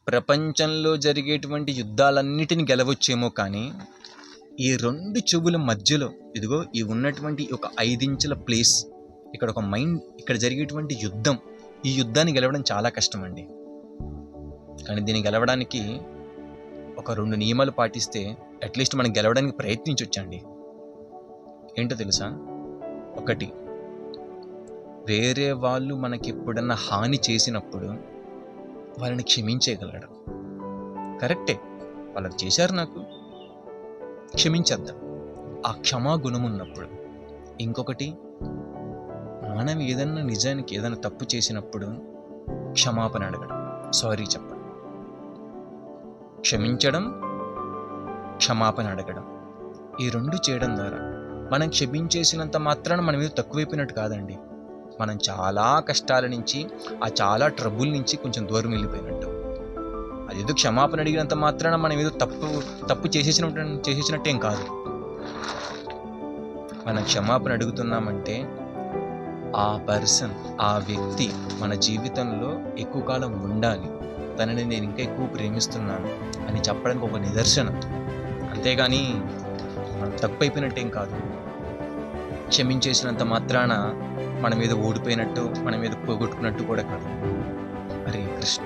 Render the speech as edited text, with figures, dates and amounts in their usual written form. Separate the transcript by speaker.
Speaker 1: ప్రపంచంలో జరిగేటువంటి యుద్ధాలన్నిటిని గెలవచ్చేమో కానీ ఈ రెండు చెవుల మధ్యలో ఇదిగో ఈ ఉన్నటువంటి ఒక 5 ఇంచుల ప్లేస్, ఇక్కడ ఒక మైండ్, ఇక్కడ జరిగేటువంటి యుద్ధం, ఈ యుద్ధాన్ని గెలవడం చాలా కష్టం అండి. కానీ దీన్ని గెలవడానికి ఒక 2 నియమాలు పాటిస్తే అట్లీస్ట్ మనం గెలవడానికి ప్రయత్నించవచ్చండి. ఏంటో తెలుసా? 1, వేరే వాళ్ళు మనకి ఎప్పుడన్నా హాని చేసినప్పుడు వాళ్ళని క్షమించేయగలడం. కరెక్టే, వాళ్ళకి చేశారు, నాకు క్షమించేద్దాం, ఆ క్షమా గుణం ఉన్నప్పుడు. ఇంకొకటి, మనం ఏదన్నా నిజానికి ఏదైనా తప్పు చేసినప్పుడు క్షమాపణ అడగడం, సారీ చెప్పడం. క్షమించడం, క్షమాపణ అడగడం, ఈ 2 చేయడం ద్వారా మనం క్షమించేసినంత మాత్రాన మనం ఏదో తక్కువైపోయినట్టు కాదండి. మనం చాలా కష్టాల నుంచి, ఆ చాలా ట్రబుల్ నుంచి కొంచెం దూరం వెళ్ళిపోయినట్టు. అదేదో క్షమాపణ అడిగినంత మాత్రాన మనం ఏదో తప్పు చేసేసినట్టేం కాదు. మనం క్షమాపణ అడుగుతున్నామంటే ఆ పర్సన్, ఆ వ్యక్తి మన జీవితంలో ఎక్కువ కాలం ఉండాలి, తనని నేను ఇంకా ఎక్కువ ప్రేమిస్తున్నాను అని చెప్పడానికి ఒక నిదర్శనం. అంతేగాని మనం తప్పు అయిపోయినట్టేం కాదు. క్షమించేసినంత మాత్రాన మన మీద ఓడిపోయినట్టు, మన మీద పోగొట్టుకున్నట్టు కూడా కాదు. హరే కృష్ణ.